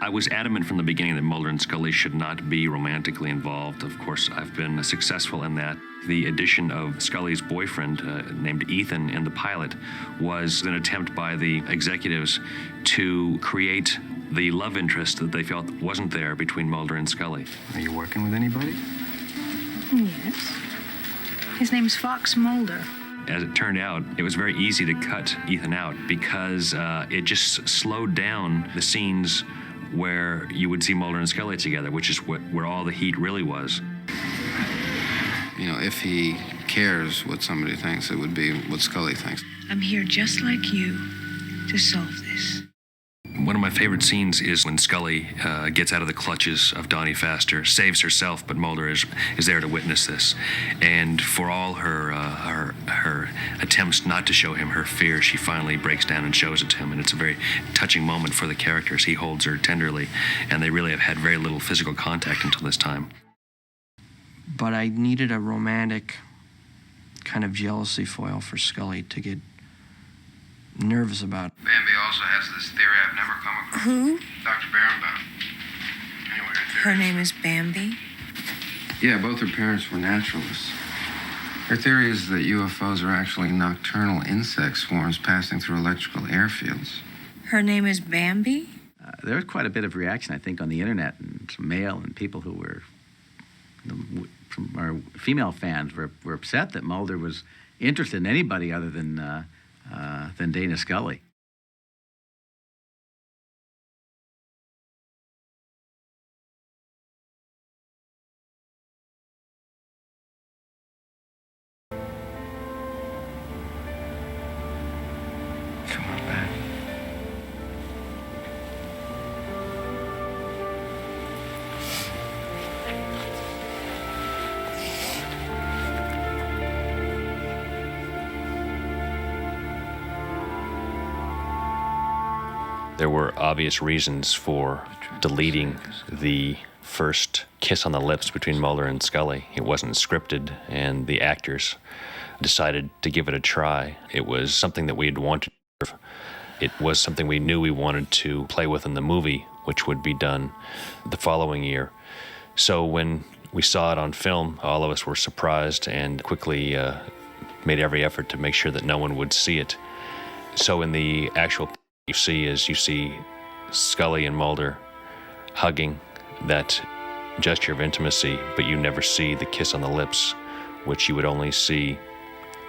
I was adamant from the beginning that Mulder and Scully should not be romantically involved. Of course, I've been successful in that. The addition of Scully's boyfriend, named Ethan, in the pilot was an attempt by the executives to create the love interest that they felt wasn't there between Mulder and Scully. Are you working with anybody? Yes. His name's Fox Mulder. As it turned out, it was very easy to cut Ethan out because it just slowed down the scenes where you would see Mulder and Scully together, which is where all the heat really was. You know, if he cares what somebody thinks, it would be what Scully thinks. I'm here just like you to solve this. One of my favorite scenes is when Scully gets out of the clutches of Donnie Pfaster, saves herself, but Mulder is there to witness this. And for all her attempts not to show him her fear, she finally breaks down and shows it to him. And it's a very touching moment for the characters. He holds her tenderly, and they really have had very little physical contact until this time. But I needed a romantic kind of jealousy foil for Scully to get nervous about. Bambi also has this theory I've never come across. Who? Dr. Barenbaum. Anyway, Her name is Bambi. Yeah, both her parents were naturalists. Her theory is that UFOs are actually nocturnal insect swarms passing through electrical airfields. Her name is Bambi? There was quite a bit of reaction, I think, on the internet, and some mail, and people who were, from our female fans, were upset that Mulder was interested in anybody other than Dana Scully. Come on back. There were obvious reasons for deleting the first kiss on the lips between Mulder and Scully. It wasn't scripted, and the actors decided to give it a try. It was something that we had wanted. It was something we knew we wanted to play with in the movie, which would be done the following year. So when we saw it on film, all of us were surprised and quickly made every effort to make sure that no one would see it. So in the actual you see Scully and Mulder hugging, that gesture of intimacy, but you never see the kiss on the lips, which you would only see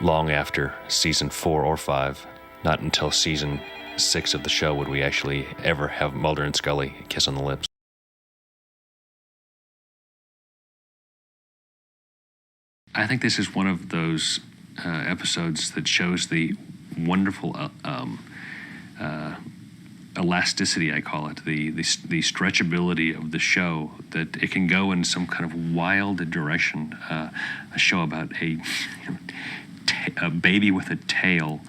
long after season 4 or 5. Not until season 6 of the show would we actually ever have Mulder and Scully kiss on the lips. I think this is one of those episodes that shows the wonderful elasticity, I call it, the stretchability of the show, that it can go in some kind of wild direction. A show about a baby with a tail,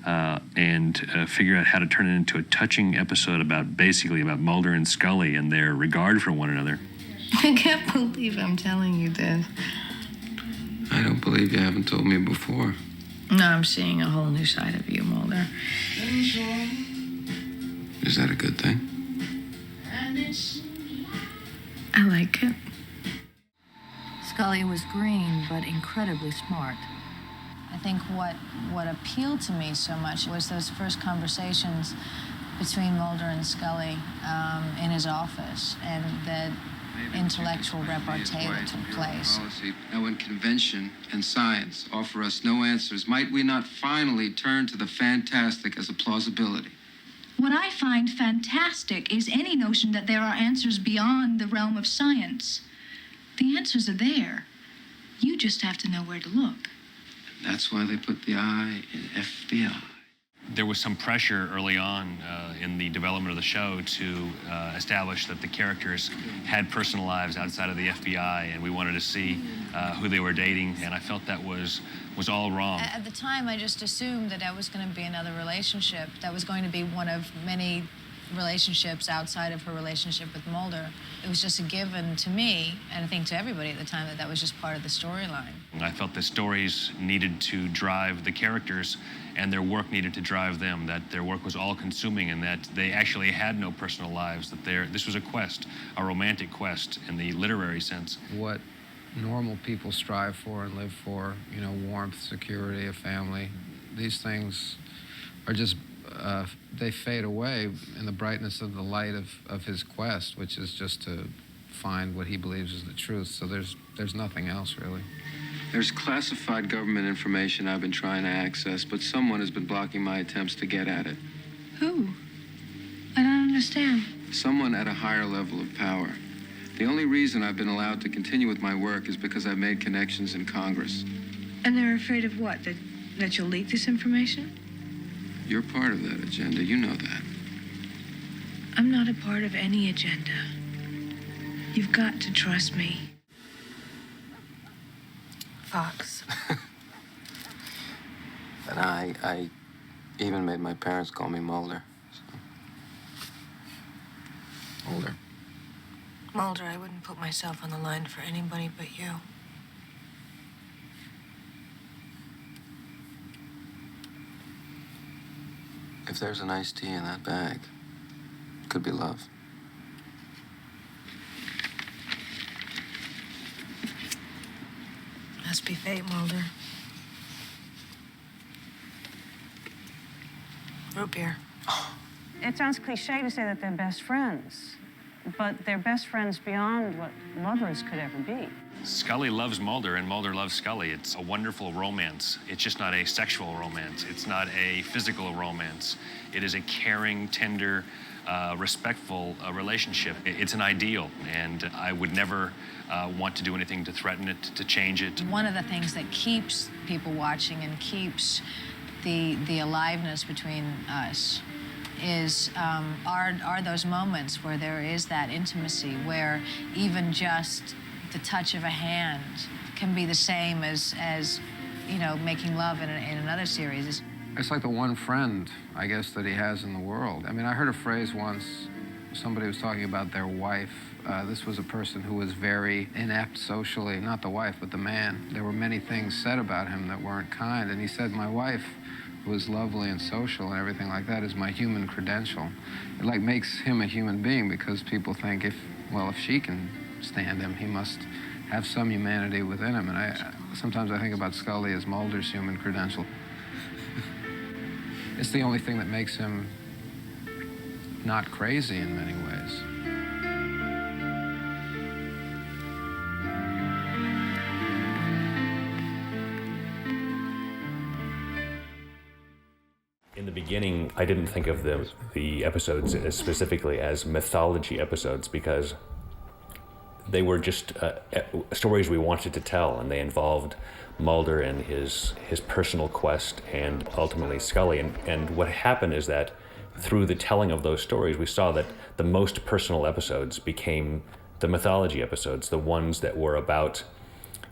and figure out how to turn it into a touching episode about Mulder and Scully and their regard for one another. I can't believe I'm telling you this. I don't believe you haven't told me before. No, I'm seeing a whole new side of you, Mulder. Is that a good thing? I like it. Scully was green, but incredibly smart. I think what appealed to me so much was those first conversations between Mulder and Scully in his office, and the intellectual repartee that took place. Now, when convention and science offer us no answers, might we not finally turn to the fantastic as a plausibility? What I find fantastic is any notion that there are answers beyond the realm of science. The answers are there. You just have to know where to look. And that's why they put the I in FBI. There was some pressure early on in the development of the show to establish that the characters had personal lives outside of the FBI, and we wanted to see who they were dating, and I felt that was all wrong. At the time, I just assumed that was going to be another relationship, that was going to be one of many relationships outside of her relationship with Mulder. It was just a given to me, and I think to everybody at the time, that was just part of the storyline. I felt the stories needed to drive the characters, and their work needed to drive them, that their work was all-consuming, and that they actually had no personal lives, that this was a quest, a romantic quest in the literary sense. What normal people strive for and live for, you know, warmth, security, a family, these things are just, they fade away in the brightness of the light of his quest, which is just to find what he believes is the truth. So there's nothing else, really. There's classified government information I've been trying to access, but someone has been blocking my attempts to get at it. Who? I don't understand. Someone at a higher level of power. The only reason I've been allowed to continue with my work is because I've made connections in Congress. And they're afraid of what? That you'll leak this information? You're part of that agenda. You know that. I'm not a part of any agenda. You've got to trust me. Fox. And I even made my parents call me Mulder. So. Mulder. Mulder, I wouldn't put myself on the line for anybody but you. If there's an iced tea in that bag, it could be love. Must be fate, Mulder. Root beer. It sounds cliche to say that they're best friends, but they're best friends beyond what lovers could ever be. Scully loves Mulder, and Mulder loves Scully. It's a wonderful romance. It's just not a sexual romance. It's not a physical romance. It is a caring, tender, respectful relationship. It's an ideal, and I would never want to do anything to threaten it, to change it. One of the things that keeps people watching and keeps the aliveness between us is are those moments where there is that intimacy, where even just the touch of a hand can be the same as you know, making love in another series. It's like the one friend, I guess, that he has in the world. I mean, I heard a phrase once, somebody was talking about their wife. This was a person who was very inept socially, not the wife, but the man. There were many things said about him that weren't kind, and he said, my wife, who is lovely and social and everything like that, is my human credential. It like makes him a human being, because people think if she can stand him, he must have some humanity within him. And sometimes I think about Scully as Mulder's human credential. It's the only thing that makes him not crazy in many ways. In the beginning, I didn't think of the episodes as specifically as mythology episodes, because they were just stories we wanted to tell, and they involved Mulder and his personal quest, and ultimately Scully. And what happened is that through the telling of those stories, we saw that the most personal episodes became the mythology episodes, the ones that were about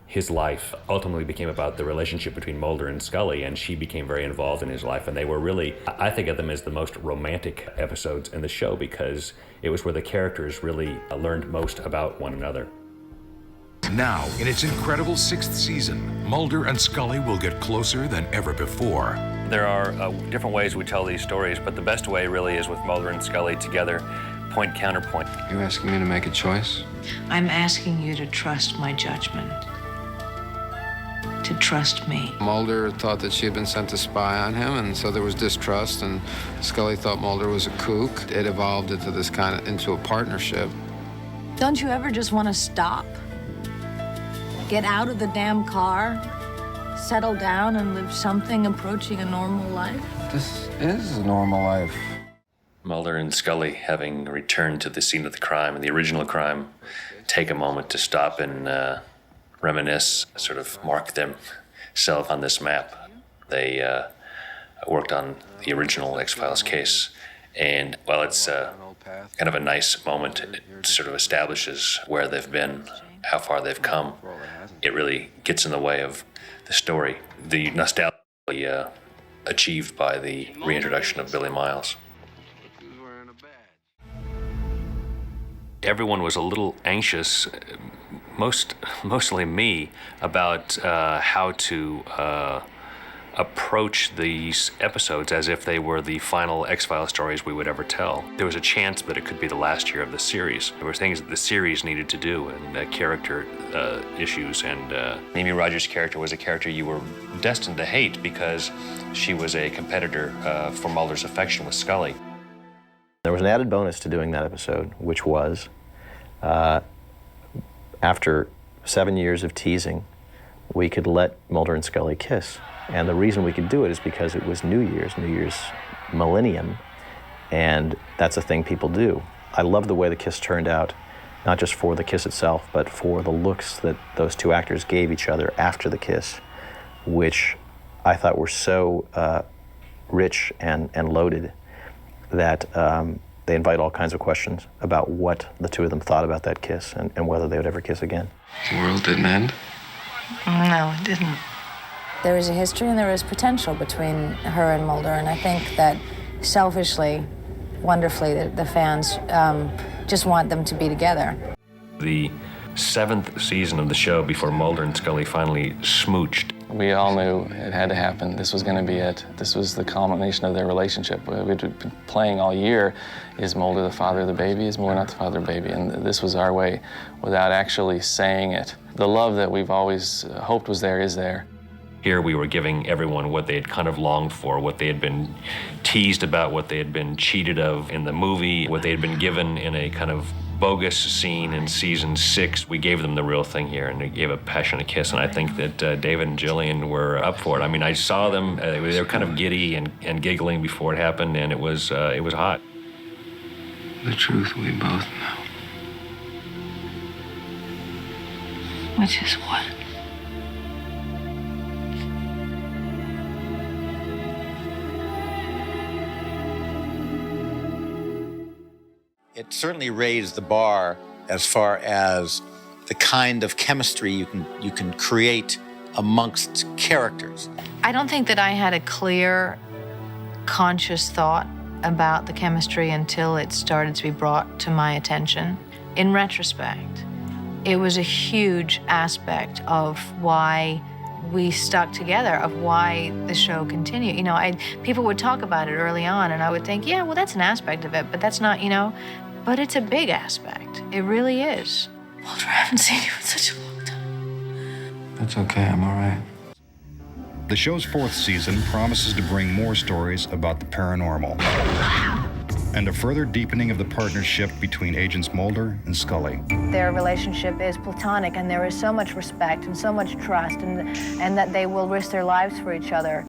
his life, ultimately became about the relationship between Mulder and Scully, and she became very involved in his life. And they were really, I think of them as the most romantic episodes in the show, because it was where the characters really learned most about one another. Now, in its incredible sixth season, Mulder and Scully will get closer than ever before. There are different ways we tell these stories, but the best way really is with Mulder and Scully together, point counterpoint. You're asking me to make a choice? I'm asking you to trust my judgment. To trust me. Mulder thought that she had been sent to spy on him, and so there was distrust, and Scully thought Mulder was a kook. It evolved into into a partnership. Don't you ever just want to stop? Get out of the damn car, settle down, and live something approaching a normal life? This is a normal life. Mulder and Scully, having returned to the scene of the crime and the original crime, take a moment to stop and reminisce, sort of mark themselves on this map. They worked on the original X-Files case, and while it's kind of a nice moment, it sort of establishes where they've been, how far they've come. It really gets in the way of the story. The nostalgia achieved by the reintroduction of Billy Miles. Look who's wearing a badge. everyone was a little anxious, mostly me, about how to approach these episodes as if they were the final X-Files stories we would ever tell. There was a chance that it could be the last year of the series. There were things that the series needed to do, and character issues, and Amy Rogers' character was a character you were destined to hate because she was a competitor for Mulder's affection with Scully. There was an added bonus to doing that episode, which was, after 7 years of teasing, we could let Mulder and Scully kiss. And the reason we could do it is because it was New Year's millennium, and that's a thing people do. I love the way the kiss turned out, not just for the kiss itself, but for the looks that those two actors gave each other after the kiss, which I thought were so rich and loaded that they invite all kinds of questions about what the two of them thought about that kiss and whether they would ever kiss again. The world didn't end? No, it didn't. There is a history and there is potential between her and Mulder, and I think that selfishly, wonderfully, the fans just want them to be together. The 7th season of the show, before Mulder and Scully finally smooched, We all knew it had to happen. This was going to be it. This was the culmination of their relationship. We'd been playing all year, is Mulder the father of the baby? Is Mulder not the father of the baby? And this was our way, without actually saying it. The love that we've always hoped was there is there. Here we were giving everyone what they had kind of longed for, what they had been teased about, what they had been cheated of in the movie, what they had been given in a kind of bogus scene in season 6. We gave them the real thing here, and we gave a passionate kiss, and I think that David and Jillian were up for it. I mean, I saw them, they were kind of giddy and giggling before it happened, and it was hot. The truth we both know. Which is what? It certainly raised the bar as far as the kind of chemistry you can create amongst characters. I don't think that I had a clear, conscious thought about the chemistry until it started to be brought to my attention. In retrospect, it was a huge aspect of why we stuck together, of why the show continued. You know, people would talk about it early on, and I would think, yeah, well, that's an aspect of it, but that's not, you know, but it's a big aspect. It really is. Mulder, I haven't seen you in such a long time. That's okay, I'm all right. The show's 4th season promises to bring more stories about the paranormal and a further deepening of the partnership between agents Mulder and Scully. Their relationship is platonic, and there is so much respect and so much trust, and that they will risk their lives for each other.